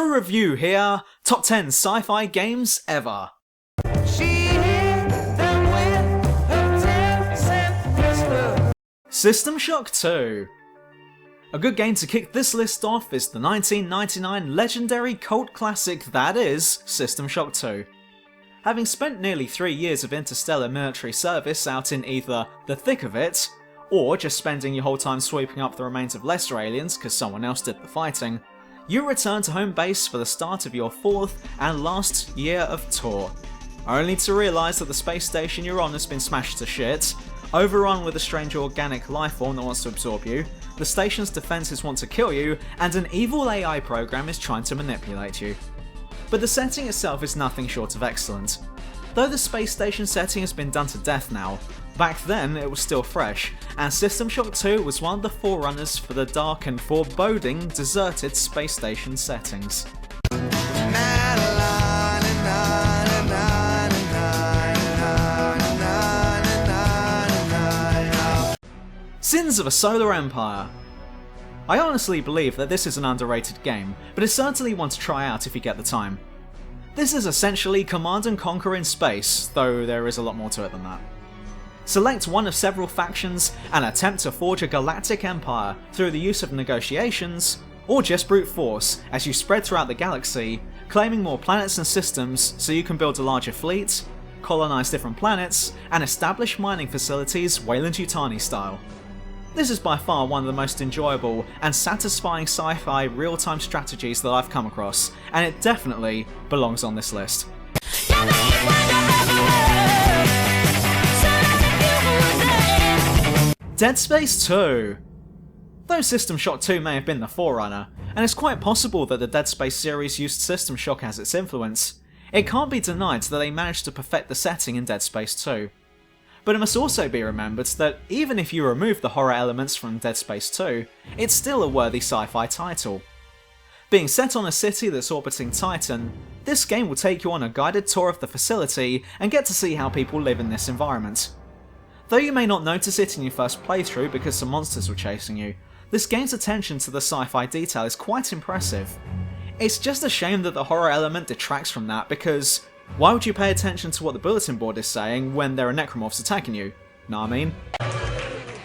Show review here, top 10 sci-fi games ever. System Shock 2. A good game to kick this list off is the 1999 legendary cult classic that is System Shock 2. Having spent nearly 3 years of interstellar military service out in either the thick of it, or just spending your whole time sweeping up the remains of lesser aliens because someone else did the fighting, you return to home base for the start of your 4th and last year of tour, only to realise that the space station you're on has been smashed to shit, overrun with a strange organic lifeform that wants to absorb you, the station's defences want to kill you, and an evil AI program is trying to manipulate you. But the setting itself is nothing short of excellent. Though the space station setting has been done to death now, back then it was still fresh, and System Shock 2 was one of the forerunners for the dark and foreboding deserted space station settings. Sins of a Solar Empire. I honestly believe that this is an underrated game, but it's certainly one to try out if you get the time. This is essentially Command and Conquer in space, though there is a lot more to it than that. Select one of several factions and attempt to forge a galactic empire through the use of negotiations, or just brute force as you spread throughout the galaxy, claiming more planets and systems so you can build a larger fleet, colonize different planets, and establish mining facilities Weyland-Yutani style. This is by far one of the most enjoyable and satisfying sci-fi real-time strategies that I've come across, and it definitely belongs on this list. Dead Space 2. Though System Shock 2 may have been the forerunner, and it's quite possible that the Dead Space series used System Shock as its influence, it can't be denied that they managed to perfect the setting in Dead Space 2. But it must also be remembered that even if you remove the horror elements from Dead Space 2, it's still a worthy sci-fi title. Being set on a city that's orbiting Titan, this game will take you on a guided tour of the facility and get to see how people live in this environment. Though you may not notice it in your first playthrough because some monsters were chasing you, this game's attention to the sci-fi detail is quite impressive. It's just a shame that the horror element detracts from that because why would you pay attention to what the bulletin board is saying when there are necromorphs attacking you? Know what I mean?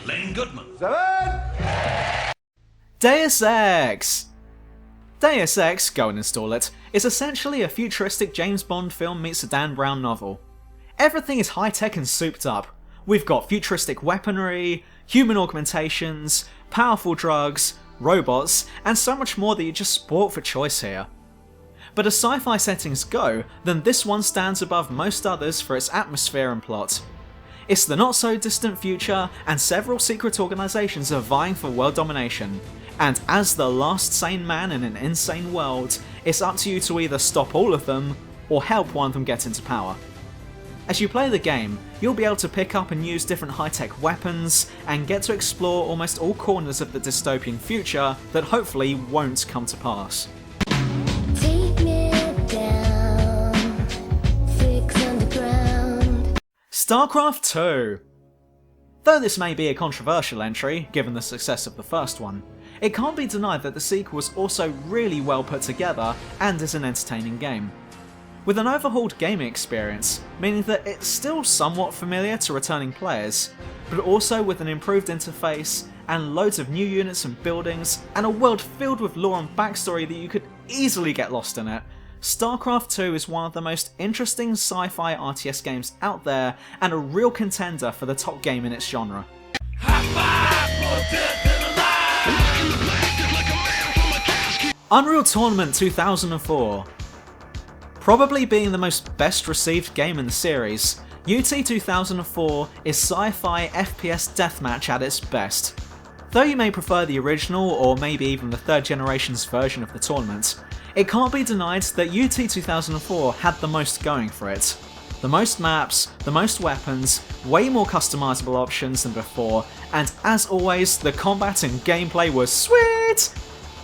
Lane Goodman. 7! Deus Ex! Deus Ex, go and install it, is essentially a futuristic James Bond film meets a Dan Brown novel. Everything is high-tech and souped up. We've got futuristic weaponry, human augmentations, powerful drugs, robots, and so much more that you just sport for choice here. But as sci-fi settings go, then this one stands above most others for its atmosphere and plot. It's the not so distant future, and several secret organisations are vying for world domination, and as the last sane man in an insane world, it's up to you to either stop all of them, or help one of them get into power. As you play the game, you'll be able to pick up and use different high-tech weapons, and get to explore almost all corners of the dystopian future that hopefully won't come to pass. Starcraft II. Though this may be a controversial entry, given the success of the first one, it can't be denied that the sequel was also really well put together and is an entertaining game. With an overhauled gaming experience, meaning that it's still somewhat familiar to returning players, but also with an improved interface and loads of new units and buildings, and a world filled with lore and backstory that you could easily get lost in it, Starcraft 2 is one of the most interesting sci-fi RTS games out there and a real contender for the top game in its genre. Unreal Tournament 2004. Probably being the most best received game in the series, UT 2004 is sci-fi FPS deathmatch at its best. Though you may prefer the original or maybe even the third generation's version of the tournament, it can't be denied that UT 2004 had the most going for it. The most maps, the most weapons, way more customizable options than before, and as always, the combat and gameplay was sweet!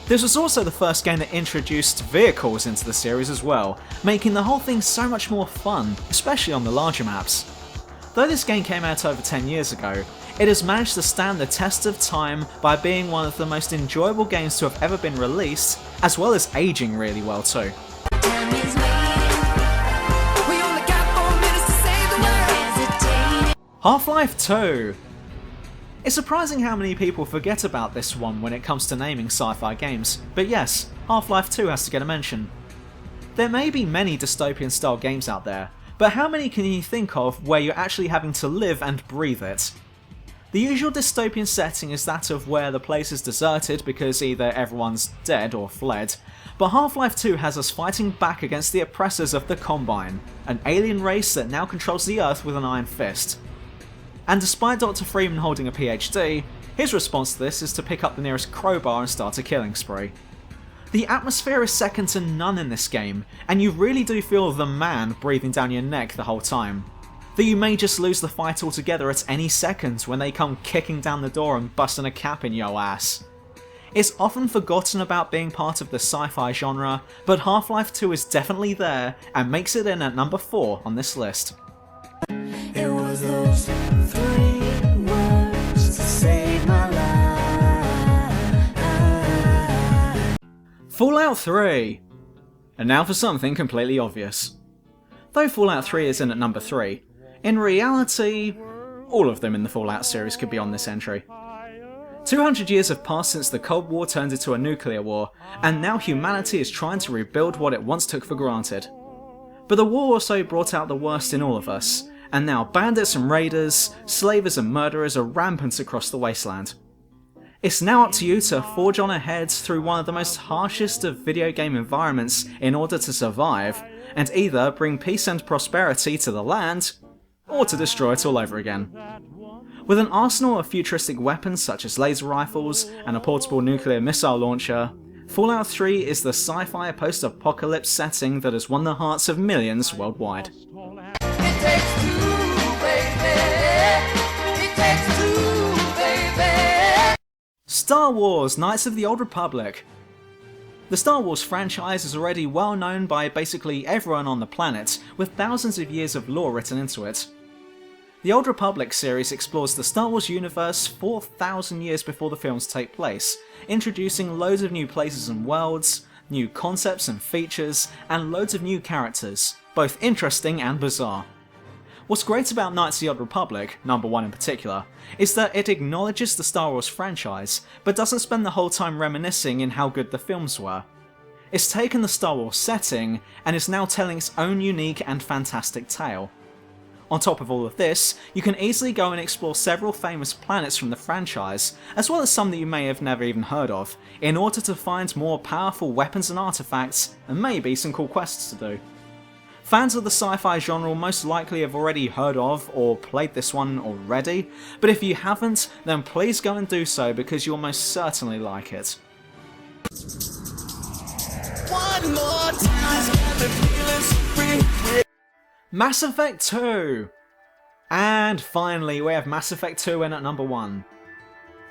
This was also the first game that introduced vehicles into the series as well, making the whole thing so much more fun, especially on the larger maps. Though this game came out over 10 years ago, it has managed to stand the test of time by being one of the most enjoyable games to have ever been released, as well as aging really well too. Half-Life 2! It's surprising how many people forget about this one when it comes to naming sci-fi games, but yes, Half-Life 2 has to get a mention. There may be many dystopian style games out there, but how many can you think of where you're actually having to live and breathe it? The usual dystopian setting is that of where the place is deserted because either everyone's dead or fled, but Half-Life 2 has us fighting back against the oppressors of the Combine, an alien race that now controls the Earth with an iron fist. And despite Dr. Freeman holding a PhD, his response to this is to pick up the nearest crowbar and start a killing spree. The atmosphere is second to none in this game, and you really do feel the man breathing down your neck the whole time. That you may just lose the fight altogether at any second when they come kicking down the door and busting a cap in your ass. It's often forgotten about being part of the sci-fi genre, but Half-Life 2 is definitely there and makes it in at number 4 on this list. It was those 3 words to save my life. Fallout 3! And now for something completely obvious. Though Fallout 3 is in at number 3, in reality, all of them in the Fallout series could be on this entry. 200 years have passed since the Cold War turned into a nuclear war, and now humanity is trying to rebuild what it once took for granted. But the war also brought out the worst in all of us, and now bandits and raiders, slavers and murderers are rampant across the wasteland. It's now up to you to forge on ahead through one of the most harshest of video game environments in order to survive, and either bring peace and prosperity to the land, or to destroy it all over again. With an arsenal of futuristic weapons such as laser rifles and a portable nuclear missile launcher, Fallout 3 is the sci-fi post-apocalypse setting that has won the hearts of millions worldwide. It takes 2, baby. It takes 2, baby. Star Wars: Knights of the Old Republic. The Star Wars franchise is already well known by basically everyone on the planet, with thousands of years of lore written into it. The Old Republic series explores the Star Wars universe 4,000 years before the films take place, introducing loads of new places and worlds, new concepts and features, and loads of new characters, both interesting and bizarre. What's great about Knights of the Old Republic, number 1 in particular, is that it acknowledges the Star Wars franchise, but doesn't spend the whole time reminiscing in how good the films were. It's taken the Star Wars setting, and is now telling its own unique and fantastic tale. On top of all of this, you can easily go and explore several famous planets from the franchise, as well as some that you may have never even heard of, in order to find more powerful weapons and artifacts, and maybe some cool quests to do. Fans of the sci-fi genre will most likely have already heard of or played this one already, but if you haven't, then please go and do so because you'll most certainly like it. One more time, got me feeling so free. Mass Effect 2! And finally, we have Mass Effect 2 in at number 1.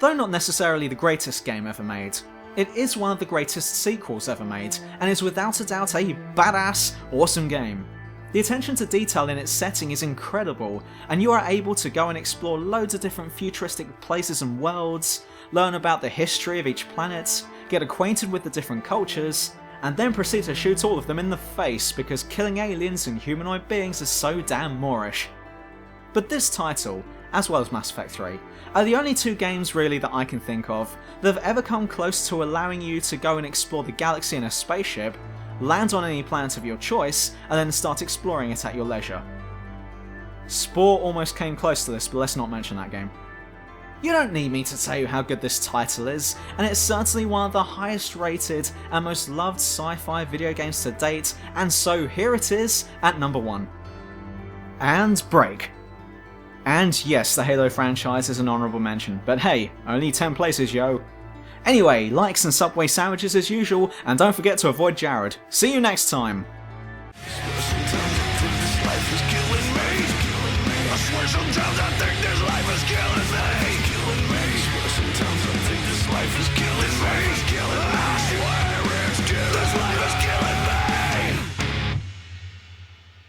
Though not necessarily the greatest game ever made, it is one of the greatest sequels ever made, and is without a doubt a badass, awesome game. The attention to detail in its setting is incredible, and you are able to go and explore loads of different futuristic places and worlds, learn about the history of each planet, get acquainted with the different cultures, and then proceed to shoot all of them in the face because killing aliens and humanoid beings is so damn Moorish. But this title, as well as Mass Effect 3, are the only 2 games really that I can think of that have ever come close to allowing you to go and explore the galaxy in a spaceship, land on any planet of your choice, and then start exploring it at your leisure. Spore almost came close to this, but let's not mention that game. You don't need me to tell you how good this title is, and it's certainly one of the highest rated and most loved sci-fi video games to date, and so here it is at number 1. And break. And yes, the Halo franchise is an honourable mention, but hey, only 10 places, yo. Anyway, likes and Subway sandwiches as usual, and don't forget to avoid Jared. See you next time! Sometimes I think this life is killing me.